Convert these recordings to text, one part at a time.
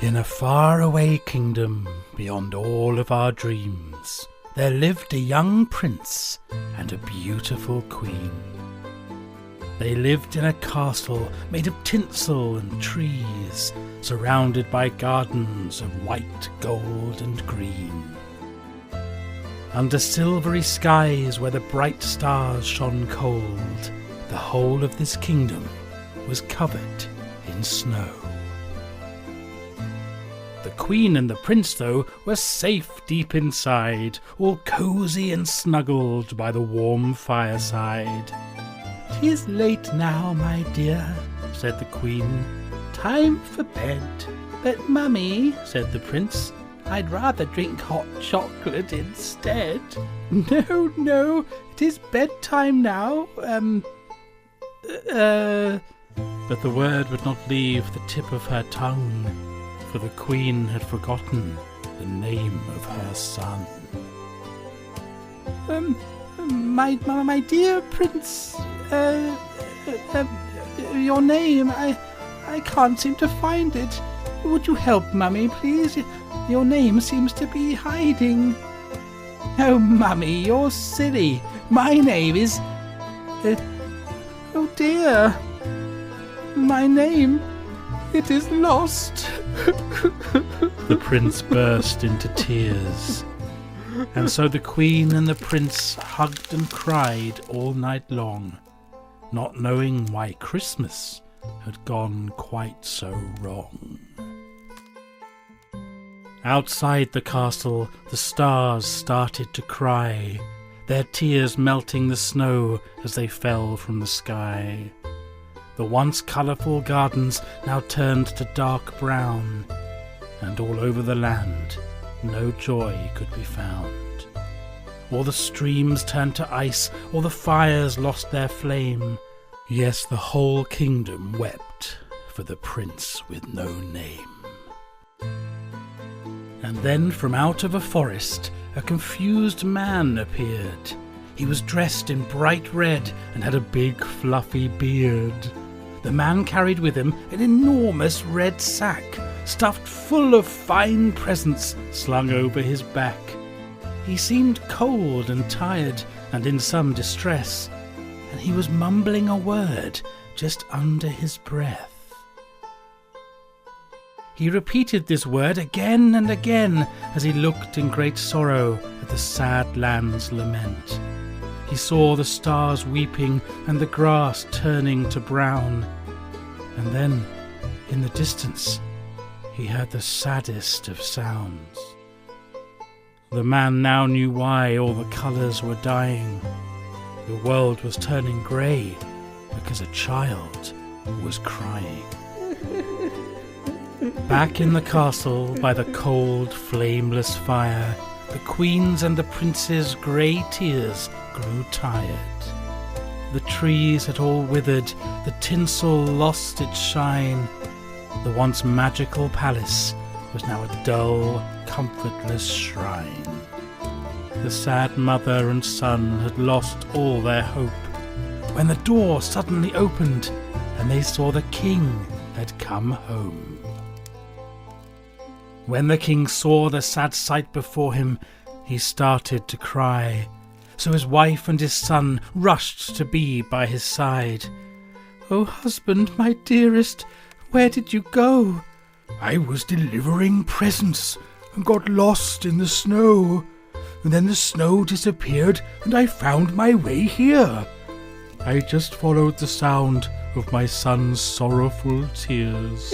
In a faraway kingdom beyond all of our dreams, there lived a young prince and a beautiful queen. They lived in a castle made of tinsel and trees, surrounded by gardens of white, gold and green. Under silvery skies where the bright stars shone cold, the whole of this kingdom was covered in snow. The queen and the prince, though, were safe deep inside, all cosy and snuggled by the warm fireside. "'Tis late now, my dear," said the queen. "Time for bed." "But, mummy," said the prince, "I'd rather drink hot chocolate instead." No, it is bedtime now. But the word would not leave the tip of her tongue, for the queen had forgotten the name of her son. My dear prince, your name, I can't seem to find it. Would you help, mummy, please? Your name seems to be hiding." "Oh, mummy, you're silly. My name is... oh dear. My name, it is lost." The prince burst into tears, and so the queen and the prince hugged and cried all night long, not knowing why Christmas had gone quite so wrong. Outside the castle, the stars started to cry, their tears melting the snow as they fell from the sky. The once colourful gardens now turned to dark brown, and all over the land no joy could be found. All the streams turned to ice, all the fires lost their flame. Yes, the whole kingdom wept for the prince with no name. And then from out of a forest a confused man appeared. He was dressed in bright red and had a big fluffy beard. The man carried with him an enormous red sack, stuffed full of fine presents slung over his back. He seemed cold and tired and in some distress, and he was mumbling a word just under his breath. He repeated this word again and again as he looked in great sorrow at the sad land's lament. He saw the stars weeping and the grass turning to brown. And then, in the distance, he heard the saddest of sounds. The man now knew why all the colours were dying. The world was turning grey because a child was crying. Back in the castle, by the cold, flameless fire, the queen's and the prince's grey tears grew tired. The trees had all withered, the tinsel lost its shine. The once magical palace was now a dull, comfortless shrine. The sad mother and son had lost all their hope, when the door suddenly opened and they saw the king had come home. When the king saw the sad sight before him, he started to cry. So his wife and his son rushed to be by his side. "Oh, husband, my dearest, where did you go?" "I was delivering presents and got lost in the snow. And then the snow disappeared and I found my way here. I just followed the sound of my son's sorrowful tears."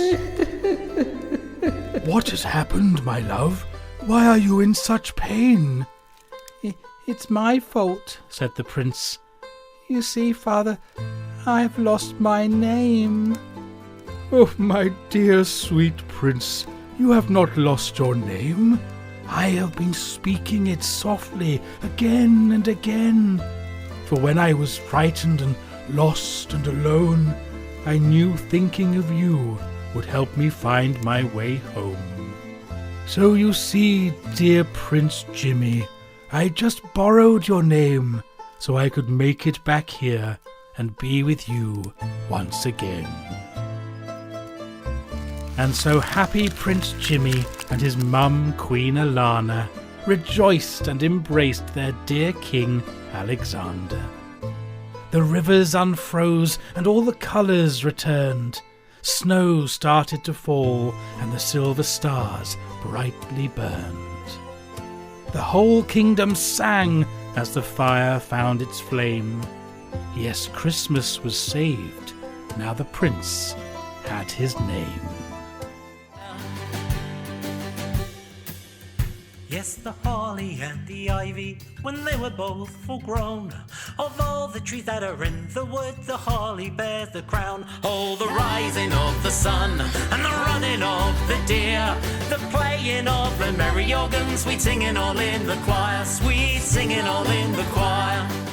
"What has happened, my love? Why are you in such pain?" "It's my fault," said the prince. "You see, father, I've lost my name." "Oh, my dear sweet prince, you have not lost your name. I have been speaking it softly again and again. For when I was frightened and lost and alone, I knew thinking of you would help me find my way home. So you see, dear Prince Jimmy, I just borrowed your name so I could make it back here and be with you once again." And so happy Prince Jimmy and his mum, Queen Alana, rejoiced and embraced their dear King Alexander. The rivers unfroze and all the colours returned. Snow started to fall and the silver stars brightly burned. The whole kingdom sang as the fire found its flame. Yes, Christmas was saved. Now the prince had his name. Yes, the holly and the ivy, when they were both full grown, of all the trees that are in the wood, the holly bears the crown. Oh, the rising of the sun and the running of the deer, the playing of the merry organ, sweet singing all in the choir, sweet singing all in the choir.